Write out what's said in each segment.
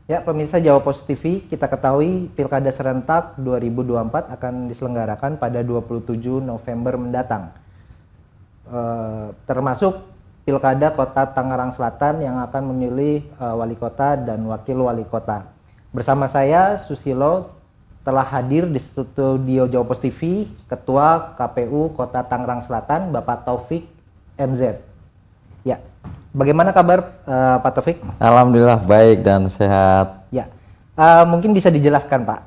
Ya, pemirsa Jawa Post TV, kita ketahui Pilkada serentak 2024 akan diselenggarakan pada 27 November mendatang. Termasuk Pilkada Kota Tangerang Selatan yang akan memilih wali kota dan wakil wali kota. Bersama saya, Susilo, telah hadir di studio Jawa Post TV, Ketua KPU Kota Tangerang Selatan, Bapak Taufik MZ. Ya, bagaimana kabar Pak Taufik? Alhamdulillah baik dan sehat. Ya, mungkin bisa dijelaskan Pak,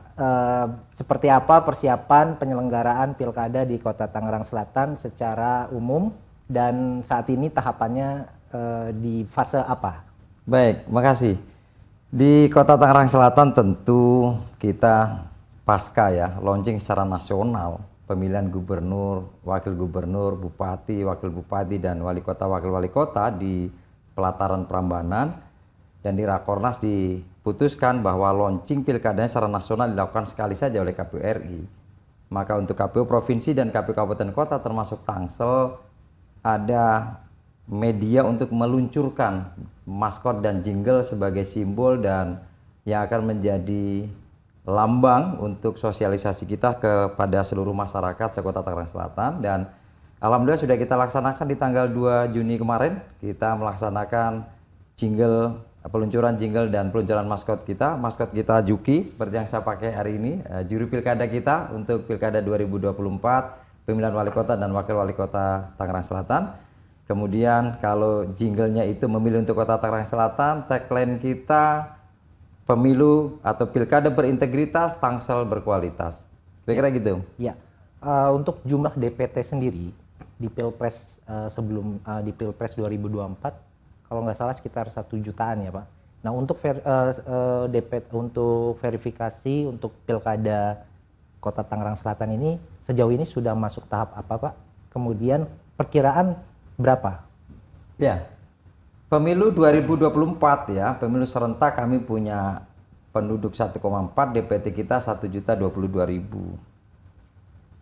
seperti apa persiapan penyelenggaraan Pilkada di Kota Tangerang Selatan secara umum dan saat ini tahapannya di fase apa? Baik, makasih. Di Kota Tangerang Selatan tentu kita pasca ya, launching secara nasional pemilihan gubernur, wakil gubernur, bupati, wakil bupati dan wali kota, wakil wali kota di pelataran Prambanan, dan di Rakornas diputuskan bahwa launching pilkadanya secara nasional dilakukan sekali saja oleh KPU RI. Maka untuk KPU Provinsi dan KPU Kabupaten Kota termasuk Tangsel ada media untuk meluncurkan maskot dan jingle sebagai simbol dan yang akan menjadi lambang untuk sosialisasi kita kepada seluruh masyarakat sekota Tangerang Selatan. Dan alhamdulillah sudah kita laksanakan di tanggal 2 Juni kemarin. Kita melaksanakan jingle, peluncuran jingle dan peluncuran maskot kita Juki seperti yang saya pakai hari ini, juru pilkada kita untuk pilkada 2024 pemilihan wali kota dan wakil wali kota Tangerang Selatan. Kemudian kalau jinglenya itu memilih untuk kota Tangerang Selatan, tagline kita pemilu atau pilkada berintegritas, Tangsel berkualitas. Kira-kira gitu. Ya, untuk jumlah DPT sendiri di Pilpres di Pilpres 2024 kalau nggak salah sekitar 1 jutaan ya Pak. Nah untuk DPT untuk verifikasi untuk Pilkada Kota Tangerang Selatan ini sejauh ini sudah masuk tahap apa Pak? Kemudian perkiraan berapa? Ya. Pemilu 2024 ya, pemilu serentak kami punya penduduk 1,4, DPT kita 1.022.000.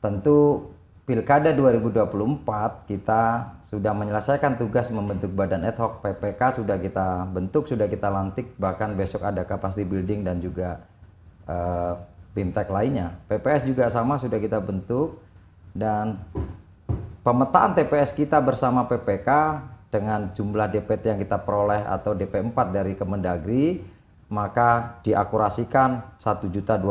Tentu Pilkada 2024 kita sudah menyelesaikan tugas membentuk badan ad hoc, PPK sudah kita bentuk, sudah kita lantik, bahkan besok ada capacity building dan juga BIMTEK lainnya. PPS juga sama sudah kita bentuk, dan pemetaan TPS kita bersama PPK dengan jumlah DPT yang kita peroleh atau DP4 dari Kemendagri, maka diakurasikan 1.022.000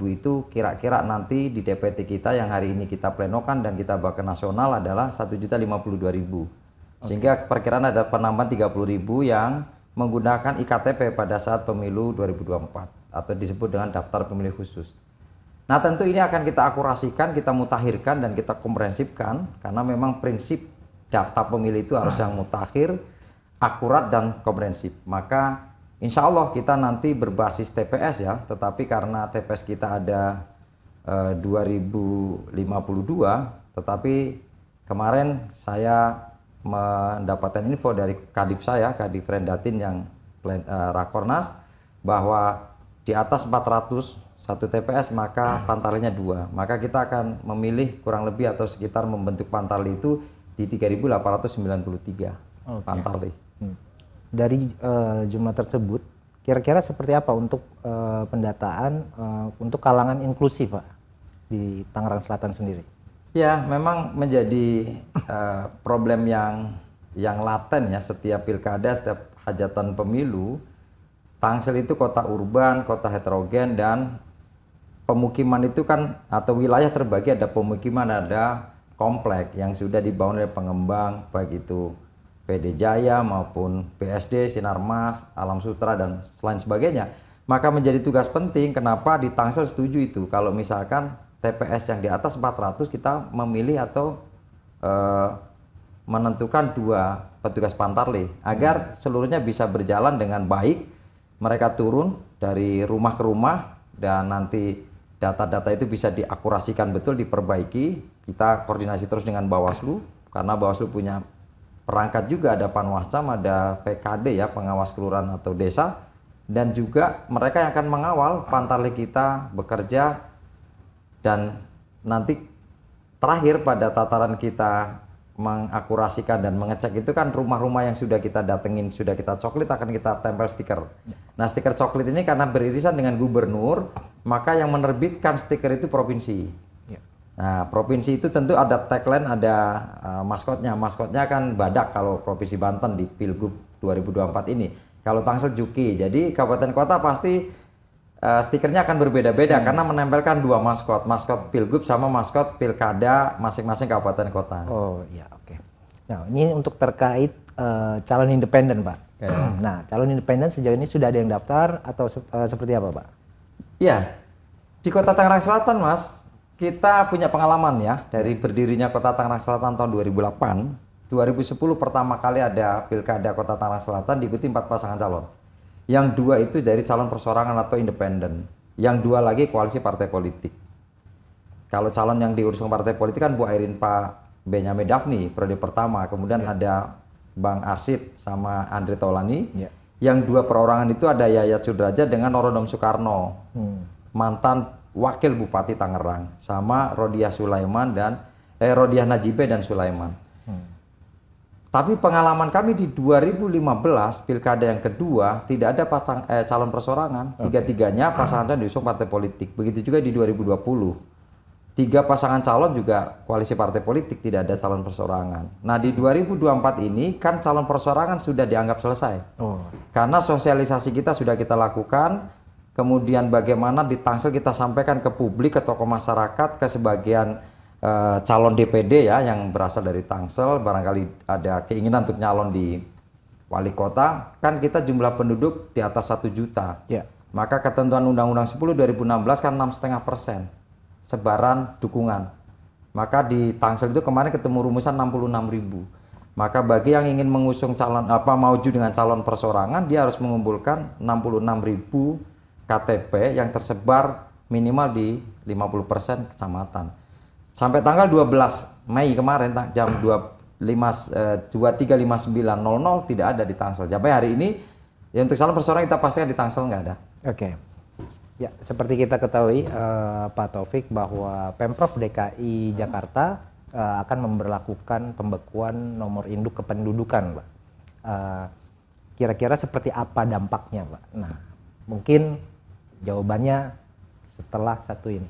itu kira-kira nanti di DPT kita yang hari ini kita plenokan dan kita bawa ke nasional adalah 1.052.000. Sehingga perkiraan ada penambahan 30.000 yang menggunakan IKTP pada saat pemilu 2024 atau disebut dengan daftar pemilih khusus. Nah tentu ini akan kita akurasikan, kita mutakhirkan dan kita komprehensifkan karena memang prinsip daftar pemilih itu harus yang mutakhir, akurat dan komprehensif. Maka insya Allah kita nanti berbasis TPS ya, tetapi karena TPS kita ada 2052, tetapi kemarin saya mendapatkan info dari Kadif saya, Kadif Rendatin yang Rakornas, bahwa di atas 400 satu TPS maka pantarlinya 2. Maka kita akan memilih kurang lebih atau sekitar membentuk pantarli itu di 3.893 pantarli. Dari jumlah tersebut, kira-kira seperti apa untuk pendataan untuk kalangan inklusif Pak di Tangerang Selatan sendiri? Ya, memang menjadi problem yang laten ya setiap pilkada, setiap hajatan pemilu. Tangsel itu kota urban, kota heterogen, dan pemukiman itu kan atau wilayah terbagi ada pemukiman, ada komplek yang sudah dibangun oleh pengembang, baik itu PD Jaya maupun BSD, Sinarmas, Alam Sutra dan lain sebagainya. Maka menjadi tugas penting kenapa di Tangsel setuju itu. Kalau misalkan TPS yang di atas 400 kita memilih atau menentukan 2 petugas pantarli agar seluruhnya bisa berjalan dengan baik. Mereka turun dari rumah ke rumah dan nanti data-data itu bisa diakurasikan betul, diperbaiki. Kita koordinasi terus dengan Bawaslu karena Bawaslu punya perangkat juga, ada Panwascam, ada PKD ya, pengawas kelurahan atau desa, dan juga mereka yang akan mengawal pantarli kita bekerja. Dan nanti terakhir pada tataran kita mengakurasikan dan mengecek itu kan rumah-rumah yang sudah kita datengin, sudah kita coklit akan kita tempel stiker. Nah, stiker coklit ini karena beririsan dengan gubernur, maka yang menerbitkan stiker itu provinsi. Ya. Nah, provinsi itu tentu ada tagline, ada maskotnya. Maskotnya kan badak kalau Provinsi Banten di Pilgub 2024 ini. Kalau Tangsel Juki. Jadi kabupaten kota pasti stikernya akan berbeda-beda karena menempelkan dua maskot, maskot Pilgub sama maskot Pilkada masing-masing kabupaten kota. Oh iya, oke. Nah, ini untuk terkait calon independen, Pak. Nah, calon independen sejauh ini sudah ada yang daftar atau seperti apa, Pak? Iya, di Kota Tangerang Selatan, Mas, kita punya pengalaman ya dari berdirinya Kota Tangerang Selatan tahun 2008. 2010 pertama kali ada Pilkada Kota Tangerang Selatan diikuti 4 pasangan calon. Yang 2 itu dari calon persorangan atau independen. Yang 2 lagi koalisi partai politik. Kalau calon yang diusung partai politik kan Bu Airin, Pak Benyamin Daphni periode pertama. Kemudian ada Bang Arsid sama Andre Taulani. Yang 2 perorangan itu ada Yayat Sudrajat dengan Norodom Soekarno. Mantan Wakil Bupati Tangerang. Sama Rodiah Sulaiman dan Rodiah Najibe dan Sulaiman. Tapi pengalaman kami di 2015 pilkada yang kedua tidak ada calon persorangan, tiga-tiganya pasangan calon diusung partai politik. Begitu juga di 2020, 3 pasangan calon juga koalisi partai politik, tidak ada calon persorangan. Nah di 2024 ini kan calon persorangan sudah dianggap selesai, karena sosialisasi kita sudah kita lakukan. Kemudian bagaimana di Tangsel kita sampaikan ke publik, ke tokoh masyarakat, ke sebagian calon DPD ya yang berasal dari Tangsel, barangkali ada keinginan untuk nyalon di wali kota, kan kita jumlah penduduk di atas 1 juta. Maka ketentuan Undang-Undang 10 2016 kan 6,5% sebaran dukungan. Maka di Tangsel itu kemarin ketemu rumusan 66.000. Maka bagi yang ingin mengusung calon maju dengan calon persorangan, dia harus mengumpulkan 66.000 KTP yang tersebar minimal di 50% kecamatan. Sampai tanggal 12 Mei kemarin jam 23.59.00 tidak ada di Tangsel. Sampai hari ini ya untuk calon persorangan kita pastikan di Tangsel nggak ada. Oke. Ya, seperti kita ketahui Pak Taufik bahwa Pemprov DKI Jakarta akan memberlakukan pembekuan nomor induk kependudukan, Pak. Kira-kira seperti apa dampaknya, Pak? Nah, mungkin jawabannya setelah satu ini.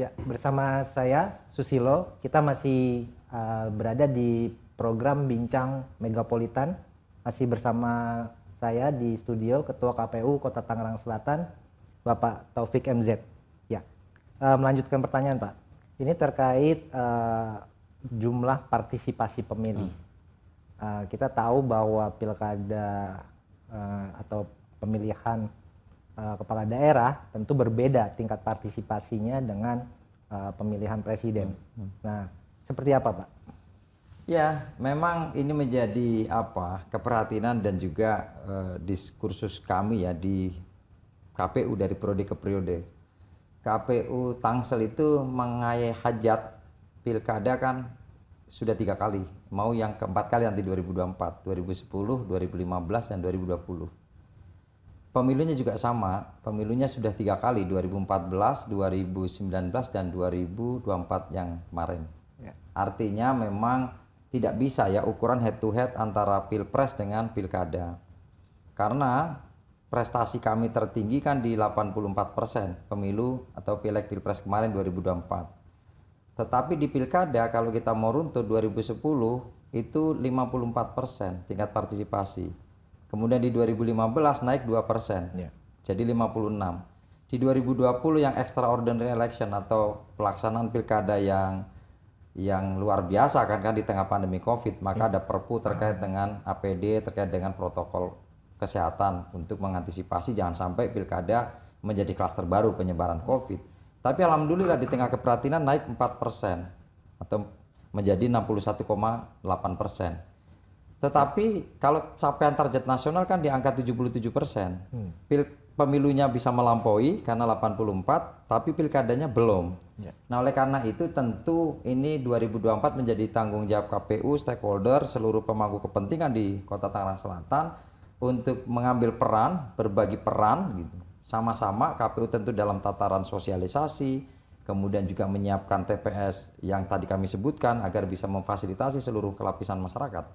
Ya, bersama saya Susilo, kita masih berada di program Bincang Megapolitan. Masih bersama saya di studio Ketua KPU Kota Tangerang Selatan, Bapak Taufik MZ. Ya, melanjutkan pertanyaan, Pak. Ini terkait jumlah partisipasi pemilih. Kita tahu bahwa pilkada atau pemilihan kepala daerah tentu berbeda tingkat partisipasinya dengan pemilihan presiden. Nah, seperti apa, Pak? Ya, memang ini menjadi keperhatian dan juga diskursus kami ya di KPU dari periode ke periode. KPU Tangsel itu mengayai hajat pilkada kan sudah 3 kali, mau yang keempat kali nanti 2024, 2010, 2015 dan 2020. Pemilunya juga sama, pemilunya sudah 3 kali, 2014, 2019, dan 2024 yang kemarin. Artinya memang tidak bisa ya ukuran head to head antara pilpres dengan pilkada. Karena prestasi kami tertinggi kan di 84% pemilu atau pileg pilpres kemarin 2024. Tetapi di pilkada kalau kita mau runtut 2010 itu 54% tingkat partisipasi. Kemudian di 2015 naik 2%, jadi 56. Di 2020 yang extraordinary election atau pelaksanaan pilkada yang luar biasa kan di tengah pandemi COVID, maka ada perpu terkait dengan APD, terkait dengan protokol kesehatan untuk mengantisipasi jangan sampai pilkada menjadi klaster baru penyebaran COVID. Tapi alhamdulillah di tengah keprihatinan naik 4% atau menjadi 61,8%. Tetapi kalau capaian target nasional kan di angka 77%. Pemilunya bisa melampaui karena 84, tapi pilkadanya belum. Nah, oleh karena itu tentu ini 2024 menjadi tanggung jawab KPU, stakeholder, seluruh pemangku kepentingan di Kota Tangerang Selatan untuk mengambil peran, berbagi peran gitu. Sama-sama KPU tentu dalam tataran sosialisasi, kemudian juga menyiapkan TPS yang tadi kami sebutkan agar bisa memfasilitasi seluruh kelapisan masyarakat.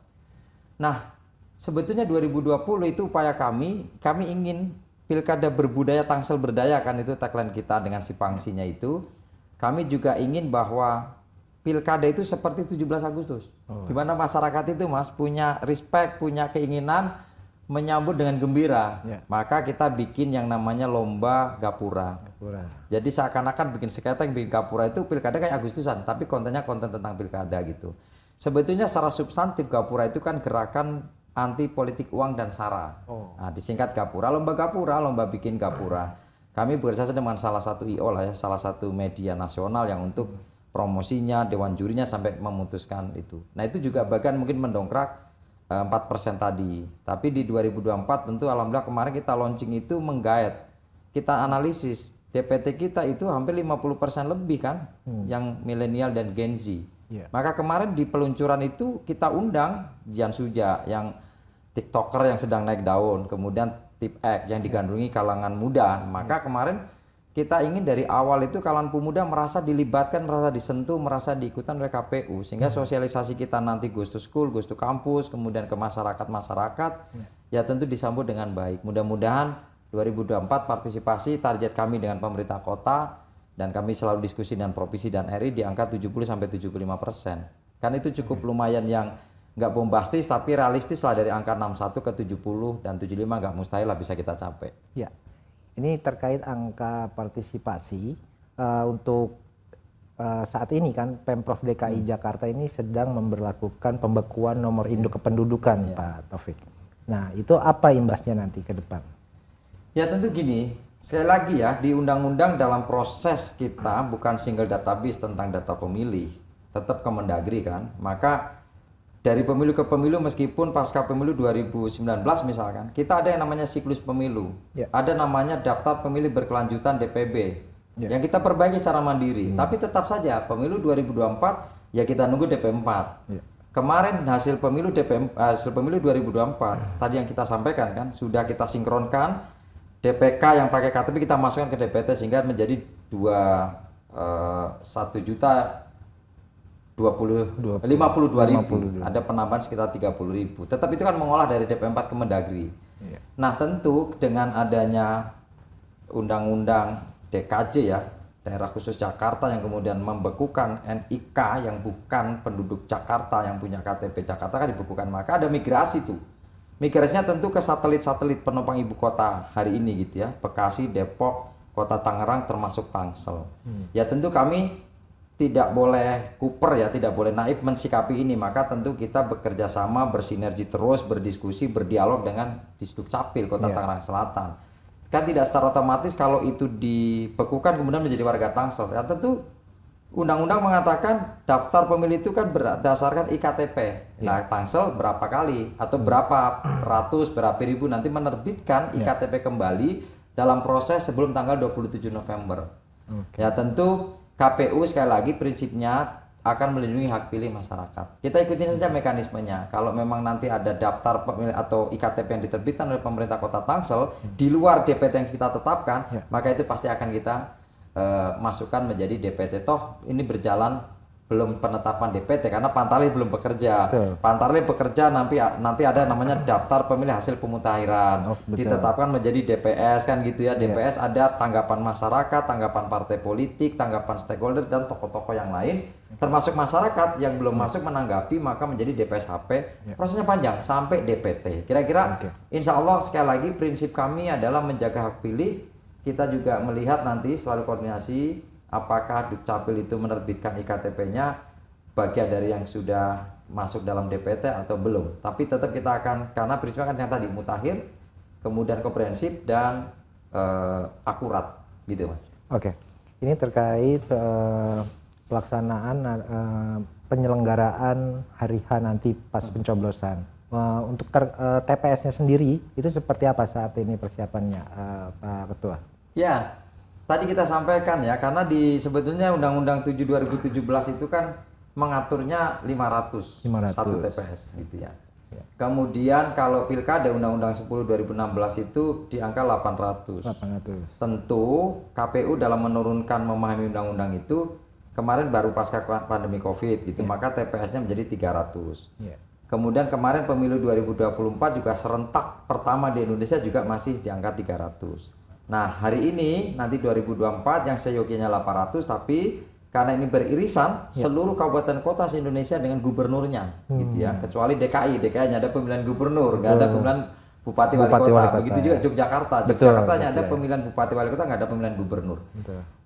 Nah, sebetulnya 2020 itu upaya kami ingin pilkada berbudaya Tangsel berdaya, kan itu tagline kita dengan si pangsinya itu. Kami juga ingin bahwa pilkada itu seperti 17 Agustus. Di mana masyarakat itu Mas punya respect, punya keinginan menyambut dengan gembira. Maka kita bikin yang namanya lomba gapura. Jadi seakan-akan bikin seketeng, bikin gapura itu pilkada kayak Agustusan, tapi kontennya konten tentang pilkada gitu. Sebetulnya secara substantif gapura itu kan gerakan anti politik uang dan sara. Nah, disingkat gapura, lomba bikin gapura. Kami bekerja dengan salah satu IO lah ya, salah satu media nasional yang untuk promosinya, dewan jurinya sampai memutuskan itu. Nah, itu juga bagian mungkin mendongkrak 4% tadi. Tapi di 2024 tentu alhamdulillah kemarin kita launching itu menggait. Kita analisis DPT kita itu hampir 50% lebih kan yang milenial dan Gen Z. Maka kemarin di peluncuran itu kita undang Jian Suja yang TikToker yang sedang naik daun, kemudian Tip X yang digandrungi kalangan muda. Maka kemarin kita ingin dari awal itu kalangan pemuda merasa dilibatkan, merasa disentuh, merasa diikutan oleh KPU, sehingga sosialisasi kita nanti goes to school, goes to kampus, kemudian ke masyarakat ya tentu disambut dengan baik. Mudah-mudahan 2024 partisipasi target kami dengan pemerintah kota, dan kami selalu diskusi dengan provinsi dan RI di angka 70-75%. Kan itu cukup lumayan yang nggak bombastis tapi realistis lah, dari angka 61 ke 70 dan 75 nggak mustahil lah bisa kita capai. Ya, ini terkait angka partisipasi untuk saat ini kan Pemprov DKI Jakarta ini sedang memberlakukan pembekuan nomor induk kependudukan, Pak Taufik. Nah, itu apa imbasnya nanti ke depan? Ya tentu gini, sekali lagi ya, di undang-undang dalam proses kita bukan single database tentang data pemilih, tetap Kemendagri kan, maka dari pemilu ke pemilu meskipun pasca pemilu 2019 misalkan, kita ada yang namanya siklus pemilu. Ada namanya daftar pemilih berkelanjutan DPB. Yang kita perbaiki secara mandiri. Tapi tetap saja pemilu 2024 ya kita nunggu DP4. Kemarin hasil pemilu 2024 tadi yang kita sampaikan kan sudah kita sinkronkan, DPK yang pakai KTP kita masukkan ke DPT sehingga menjadi 52.000, ada penambahan sekitar 30.000. Tetap itu kan mengolah dari DP4 ke Mendagri. Nah tentu dengan adanya undang-undang DKJ ya, daerah khusus Jakarta yang kemudian membekukan NIK yang bukan penduduk Jakarta yang punya KTP Jakarta kan dibekukan, maka ada migrasi tuh. Migrasinya tentu ke satelit-satelit penopang ibu kota hari ini gitu ya, Bekasi, Depok, Kota Tangerang termasuk Tangsel. Ya tentu kami tidak boleh kuper ya, tidak boleh naif mensikapi ini, maka tentu kita bekerja sama, bersinergi terus, berdiskusi, berdialog dengan Disduk Capil Kota Tangerang Selatan. Kan tidak secara otomatis kalau itu dibekukan kemudian menjadi warga Tangsel. Ya tentu undang-undang mengatakan daftar pemilih itu kan berdasarkan IKTP. Nah, Tangsel berapa kali atau berapa ratus, berapa ribu nanti menerbitkan IKTP kembali dalam proses sebelum tanggal 27 November. Ya tentu KPU sekali lagi prinsipnya akan melindungi hak pilih masyarakat. Kita ikuti saja mekanismenya. Kalau memang nanti ada daftar pemilih atau IKTP yang diterbitkan oleh pemerintah Kota Tangsel di luar DPT yang kita tetapkan, maka itu pasti akan kita masukkan menjadi DPT. Toh ini berjalan belum penetapan DPT karena Pantarlih belum bekerja. Pantarlih bekerja nanti ada namanya daftar pemilih hasil pemutakhiran. Ditetapkan menjadi DPS kan gitu ya. DPS ada tanggapan masyarakat, tanggapan partai politik, tanggapan stakeholder dan tokoh-tokoh yang lain, termasuk masyarakat yang belum masuk menanggapi maka menjadi DPS HP. Prosesnya panjang sampai DPT. Kira-kira insya Allah sekali lagi prinsip kami adalah menjaga hak pilih. Kita juga melihat nanti selalu koordinasi apakah Dukcapil itu menerbitkan IKTP-nya bagian dari yang sudah masuk dalam DPT atau belum. Tapi tetap kita akan, karena prinsipnya kan yang tadi mutakhir, kemudian komprehensif dan akurat gitu Mas. Oke, ini terkait pelaksanaan penyelenggaraan hari H nanti pas pencoblosan. Untuk TPS-nya sendiri itu seperti apa saat ini persiapannya, Pak Ketua? Ya, tadi kita sampaikan ya, karena sebetulnya Undang-Undang 7 2017 itu kan mengaturnya 500 satu TPS gitu ya. Kemudian kalau pilkada Undang-Undang 10 2016 itu di angka 800. Tentu KPU dalam menurunkan memahami undang-undang itu kemarin baru pasca pandemi Covid gitu, maka TPS-nya menjadi 300. Kemudian kemarin pemilu 2024 juga serentak pertama di Indonesia juga masih di angka 300. Nah, hari ini nanti 2024 yang seyogianya 800, tapi karena ini beririsan seluruh kabupaten kota se-Indonesia dengan gubernurnya gitu ya, kecuali DKI hanya ada pemilihan gubernur, nggak ada pemilihan bupati wali kota. Begitu juga Yogyakarta ada pemilihan bupati wali kota, nggak ada pemilihan gubernur.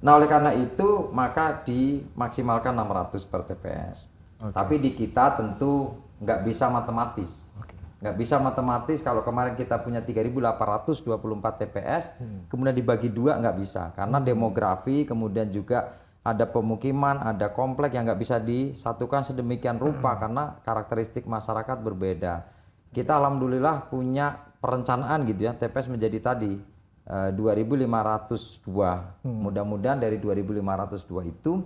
Nah, oleh karena itu maka dimaksimalkan 600 per TPS. Tapi di kita tentu nggak bisa matematis. Nggak bisa matematis kalau kemarin kita punya 3.824 TPS, kemudian dibagi dua nggak bisa. Karena demografi, kemudian juga ada pemukiman, ada komplek yang nggak bisa disatukan sedemikian rupa karena karakteristik masyarakat berbeda. Kita alhamdulillah punya perencanaan gitu ya, TPS menjadi tadi 2.502. Mudah-mudahan dari 2.502 itu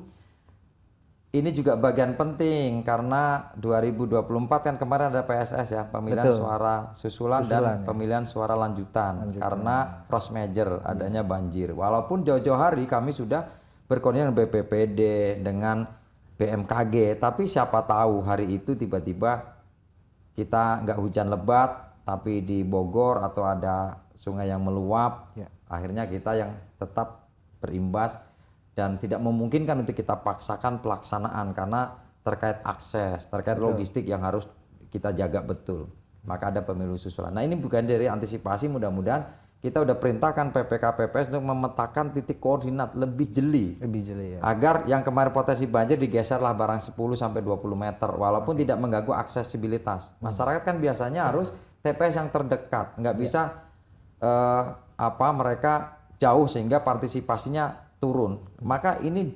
ini juga bagian penting karena 2024 kan kemarin ada PSS ya, pemilihan suara susulan dan pemilihan suara lanjutan. Karena force major adanya banjir. Walaupun jauh-jauh hari kami sudah berkoordinasi dengan BPPD, dengan BMKG, tapi siapa tahu hari itu tiba-tiba kita nggak hujan lebat, tapi di Bogor atau ada sungai yang meluap, akhirnya kita yang tetap berimbas dan tidak memungkinkan untuk kita paksakan pelaksanaan karena terkait akses, terkait logistik yang harus kita jaga betul. Maka ada pemilu susulan. Nah, ini bukan dari antisipasi, mudah-mudahan kita udah perintahkan PPK PPS untuk memetakan titik koordinat lebih jeli ya. Agar yang kemarin potensi banjir digeserlah barang 10 sampai 20 meter walaupun tidak mengganggu aksesibilitas. Masyarakat kan biasanya harus TPS yang terdekat, nggak bisa mereka jauh sehingga partisipasinya turun. Maka ini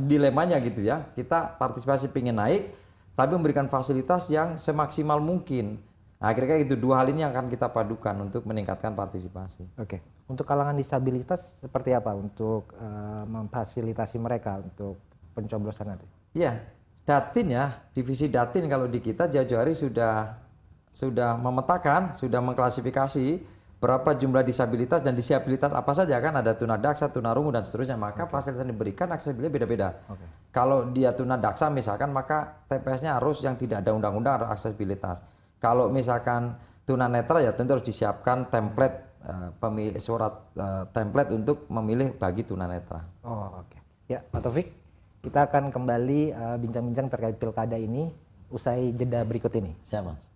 dilemanya gitu ya. Kita partisipasi pingin naik tapi memberikan fasilitas yang semaksimal mungkin. Nah, kira-kira itu dua hal ini yang akan kita padukan untuk meningkatkan partisipasi. Oke. Untuk kalangan disabilitas seperti apa untuk memfasilitasi mereka untuk pencoblosan nanti? Iya, Datin ya, divisi Datin kalau di kita jauh-jauh hari sudah memetakan, sudah mengklasifikasi berapa jumlah disabilitas dan disabilitas apa saja kan, ada tunadaksa, tunarungu dan seterusnya. Maka fasilitas yang diberikan aksesibilitasnya beda-beda. Kalau dia tunadaksa misalkan, maka TPS-nya harus yang tidak ada undang-undang harus aksesibilitas. Kalau misalkan tunanetra ya tentu harus disiapkan template template untuk memilih bagi tunanetra. Ya, Pak Taufik, kita akan kembali bincang-bincang terkait pilkada ini usai jeda berikut ini. Siap, Mas.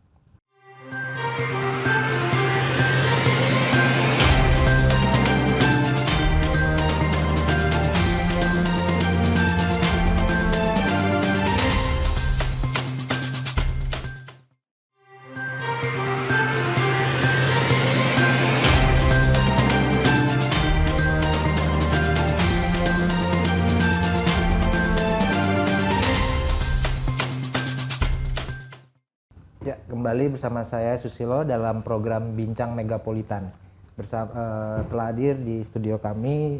Kembali bersama saya Susilo dalam program Bincang Megapolitan. Telah hadir di studio kami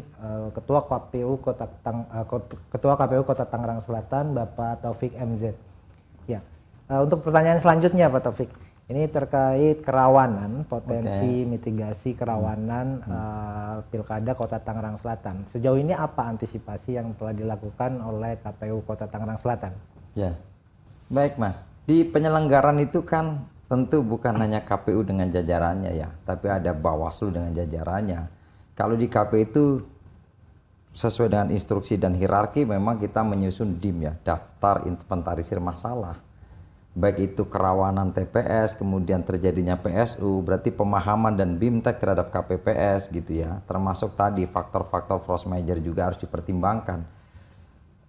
Ketua KPU Kota Tangerang Selatan Bapak Taufik MZ. Ya, untuk pertanyaan selanjutnya Pak Taufik, ini terkait kerawanan, potensi mitigasi kerawanan pilkada Kota Tangerang Selatan. Sejauh ini apa antisipasi yang telah dilakukan oleh KPU Kota Tangerang Selatan? Ya, baik Mas. Di penyelenggaran itu kan tentu bukan hanya KPU dengan jajarannya ya, tapi ada Bawaslu dengan jajarannya. Kalau di KPU itu sesuai dengan instruksi dan hierarki memang kita menyusun DIM ya, daftar inventarisir masalah. Baik itu kerawanan TPS, kemudian terjadinya PSU, berarti pemahaman dan BIMTEK terhadap KPPS gitu ya. Termasuk tadi faktor-faktor force major juga harus dipertimbangkan.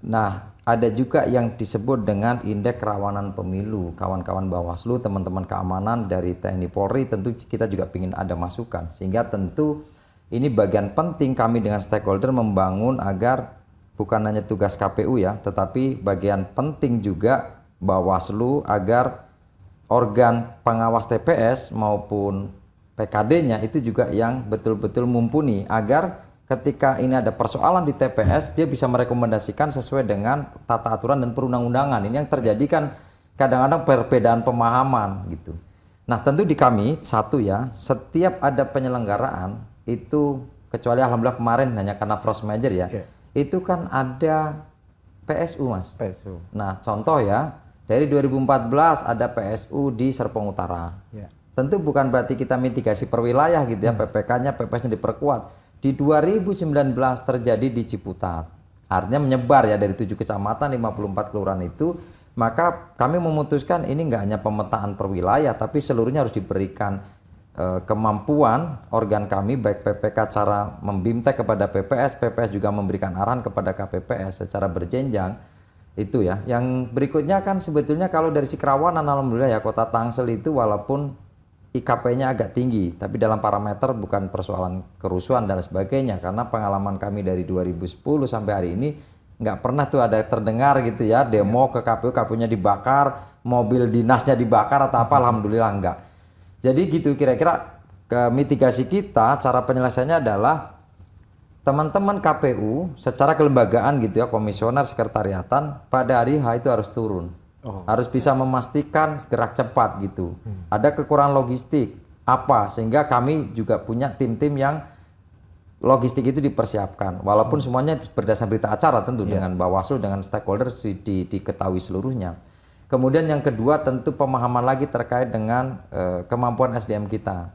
Nah, ada juga yang disebut dengan indeks kerawanan pemilu. Kawan-kawan Bawaslu, teman-teman keamanan dari TNI Polri, tentu kita juga ingin ada masukan. Sehingga tentu ini bagian penting kami dengan stakeholder membangun agar bukan hanya tugas KPU ya, tetapi bagian penting juga Bawaslu agar organ pengawas TPS maupun PKD-nya itu juga yang betul-betul mumpuni agar ketika ini ada persoalan di TPS dia bisa merekomendasikan sesuai dengan tata aturan dan perundang-undangan. Ini yang terjadi kan kadang-kadang perbedaan pemahaman gitu. Nah tentu di kami satu ya, setiap ada penyelenggaraan itu kecuali alhamdulillah kemarin hanya karena force major ya, itu kan ada PSU mas. PSU. Nah contoh ya, dari 2014 ada PSU di Serpong Utara. Tentu bukan berarti kita mitigasi per wilayah gitu ya, PPK-nya, PPS-nya diperkuat. Di 2019 terjadi di Ciputat. Artinya menyebar ya dari 7 kecamatan, 54 kelurahan itu. Maka kami memutuskan ini nggak hanya pemetaan per wilayah, tapi seluruhnya harus diberikan kemampuan organ kami, baik PPK cara membimtek kepada PPS, PPS juga memberikan arahan kepada KPPS secara berjenjang. Itu ya. Yang berikutnya kan sebetulnya kalau dari si kerawanan alhamdulillah ya Kota Tangsel itu walaupun IKP-nya agak tinggi, tapi dalam parameter bukan persoalan kerusuhan dan sebagainya, karena pengalaman kami dari 2010 sampai hari ini nggak pernah tuh ada terdengar gitu ya demo ke KPU, KPU-nya dibakar, mobil dinasnya dibakar atau apa, alhamdulillah enggak. Jadi gitu kira-kira mitigasi kita, cara penyelesaiannya adalah teman-teman KPU secara kelembagaan gitu ya, komisioner, sekretariatan pada hari H itu harus turun. Harus bisa memastikan gerak cepat gitu. Ada kekurangan logistik apa sehingga kami juga punya tim-tim yang logistik itu dipersiapkan. Walaupun semuanya berdasar berita acara tentu dengan Bawaslu, dengan stakeholder diketahui seluruhnya. Kemudian yang kedua tentu pemahaman lagi terkait dengan kemampuan SDM kita.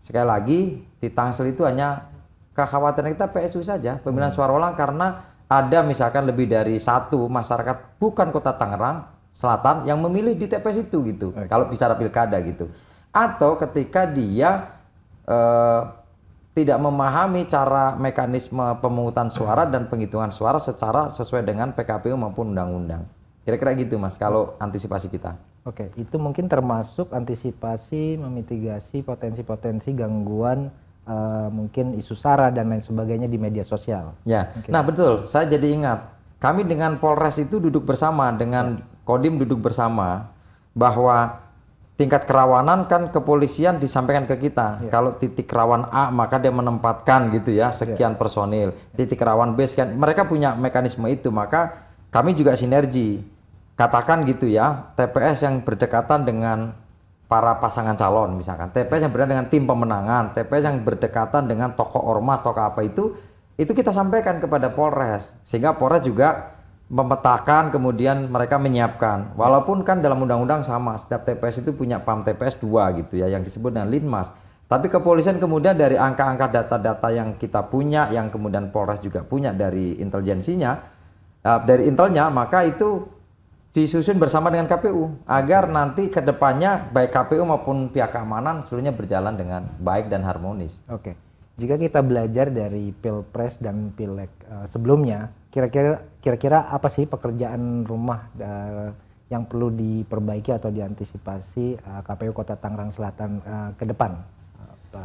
Sekali lagi di Tangsel itu hanya kekhawatiran kita PSU saja, pemilihan suara ulang, karena ada misalkan lebih dari satu masyarakat bukan Kota Tangerang Selatan yang memilih di TPS itu gitu. Kalau bicara pilkada gitu. Atau ketika dia tidak memahami cara mekanisme pemungutan suara dan penghitungan suara secara sesuai dengan PKPU maupun undang-undang. Kira-kira gitu mas kalau antisipasi kita. Oke, itu mungkin termasuk antisipasi memitigasi potensi-potensi gangguan mungkin isu sara dan lain sebagainya di media sosial. Ya, nah betul. Saya jadi ingat, kami dengan Polres itu duduk bersama, dengan Kodim duduk bersama, bahwa tingkat kerawanan kan kepolisian disampaikan ke kita. Kalau titik rawan A maka dia menempatkan gitu ya sekian personil. Titik rawan B sekian. Mereka punya mekanisme itu, maka kami juga sinergi. Katakan gitu ya, TPS yang berdekatan dengan para pasangan calon misalkan, TPS yang berdekatan dengan tim pemenangan, TPS yang berdekatan dengan tokoh ormas, tokoh apa itu kita sampaikan kepada Polres, sehingga Polres juga memetakan, kemudian mereka menyiapkan. Walaupun kan dalam undang-undang sama, setiap TPS itu punya PAM TPS 2 gitu ya, yang disebut dengan Linmas. Tapi kepolisian kemudian dari angka-angka data-data yang kita punya, yang kemudian Polres juga punya dari intelijensinya, dari intelnya, maka itu disusun bersama dengan KPU agar nanti ke depannya baik KPU maupun pihak keamanan seluruhnya berjalan dengan baik dan harmonis. Oke. Jika kita belajar dari Pilpres dan Pileg sebelumnya, kira-kira apa sih pekerjaan rumah yang perlu diperbaiki atau diantisipasi KPU Kota Tangerang Selatan ke depan?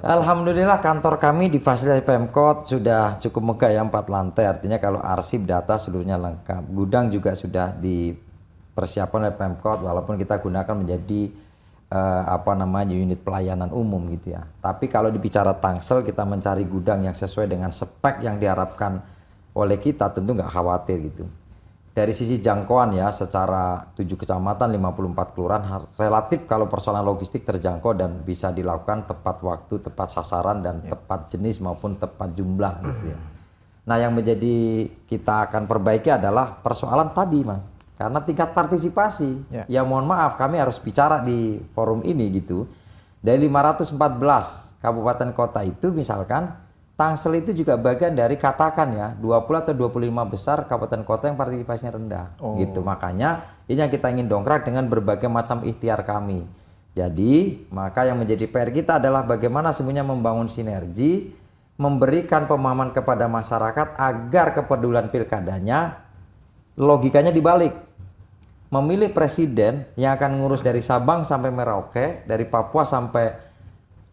Alhamdulillah kantor kami di fasilitas Pemkot sudah cukup megah ya, 4 lantai, artinya kalau arsip data seluruhnya lengkap. Gudang juga sudah dipersiapkan oleh Pemkot walaupun kita gunakan menjadi unit pelayanan umum gitu ya. Tapi kalau dibicara Tangsel, kita mencari gudang yang sesuai dengan spek yang diharapkan oleh kita, tentu nggak khawatir gitu. Dari sisi jangkauan ya, secara 7 kecamatan, 54 kelurahan, relatif kalau persoalan logistik terjangkau dan bisa dilakukan tepat waktu, tepat sasaran, dan tepat jenis maupun tepat jumlah gitu ya. Nah yang menjadi kita akan perbaiki adalah persoalan tadi mas. Karena tingkat partisipasi, ya mohon maaf kami harus bicara di forum ini gitu. Dari 514 kabupaten kota itu misalkan, Tangsel itu juga bagian dari katakan ya 20 atau 25 besar kabupaten kota yang partisipasinya rendah. Gitu. Makanya ini yang kita ingin dongkrak dengan berbagai macam ikhtiar kami. Jadi maka yang menjadi PR kita adalah bagaimana semuanya membangun sinergi, memberikan pemahaman kepada masyarakat agar kepedulian pilkadanya logikanya dibalik. Memilih presiden yang akan ngurus dari Sabang sampai Merauke, dari Papua sampai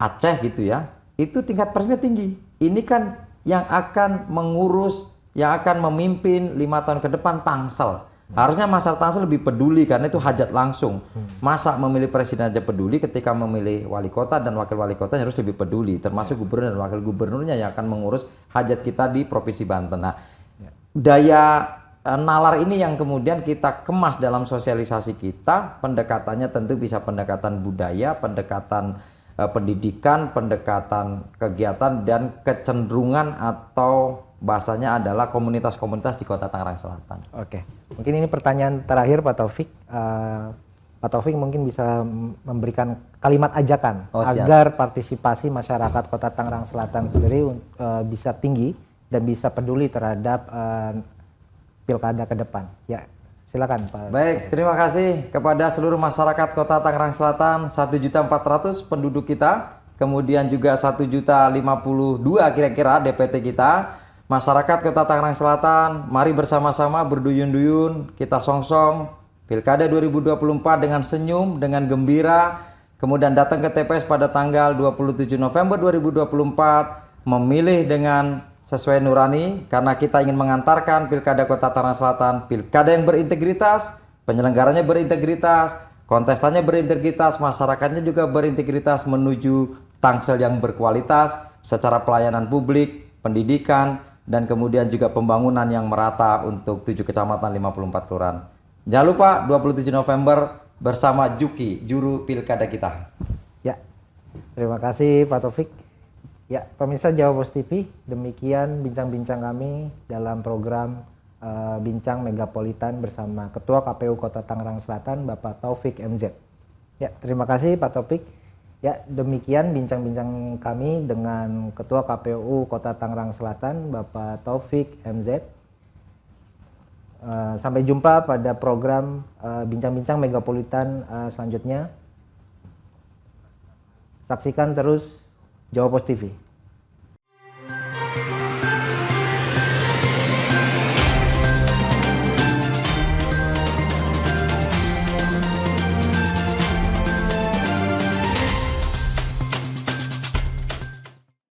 Aceh gitu ya, itu tingkat partisipasinya tinggi. Ini kan yang akan mengurus yang akan memimpin 5 tahun ke depan Tangsel. Harusnya masyarakat Tangsel lebih peduli karena itu hajat langsung. Masa memilih presiden aja peduli, ketika memilih wali kota dan wakil wali kota harus lebih peduli, termasuk gubernur dan wakil gubernurnya yang akan mengurus hajat kita di Provinsi Banten. Nah, daya nalar ini yang kemudian kita kemas dalam sosialisasi kita. Pendekatannya tentu bisa pendekatan budaya, pendekatan pendidikan, pendekatan kegiatan, dan kecenderungan atau bahasanya adalah komunitas-komunitas di Kota Tangerang Selatan. Oke, mungkin ini pertanyaan terakhir Pak Taufik. Pak Taufik mungkin bisa memberikan kalimat ajakan agar partisipasi masyarakat Kota Tangerang Selatan sendiri bisa tinggi dan bisa peduli terhadap pilkada ke depan. Ya, silakan Pak. Baik, terima kasih kepada seluruh masyarakat Kota Tangerang Selatan, 1.400.000 penduduk kita, kemudian juga 1.052 kira-kira DPT kita. Masyarakat Kota Tangerang Selatan, mari bersama-sama berduyun-duyun, kita songsong Pilkada 2024 dengan senyum, dengan gembira, kemudian datang ke TPS pada tanggal 27 November 2024, memilih dengan sesuai nurani, karena kita ingin mengantarkan Pilkada Kota Tangerang Selatan, pilkada yang berintegritas, penyelenggaranya berintegritas, kontestannya berintegritas, masyarakatnya juga berintegritas menuju Tangsel yang berkualitas secara pelayanan publik, pendidikan, dan kemudian juga pembangunan yang merata untuk 7 kecamatan 54 kelurahan. Jangan lupa 27 November bersama Juki, juru pilkada kita. Ya, terima kasih Pak Taufik. Ya, pemirsa Jawa Post TV, demikian bincang-bincang kami dalam program Bincang Megapolitan bersama Ketua KPU Kota Tangerang Selatan, Bapak Taufik MZ. Ya, terima kasih Pak Taufik. Ya, demikian bincang-bincang kami dengan Ketua KPU Kota Tangerang Selatan, Bapak Taufik MZ. Sampai jumpa pada program Bincang-bincang Megapolitan selanjutnya. Saksikan terus Jawa Post TV.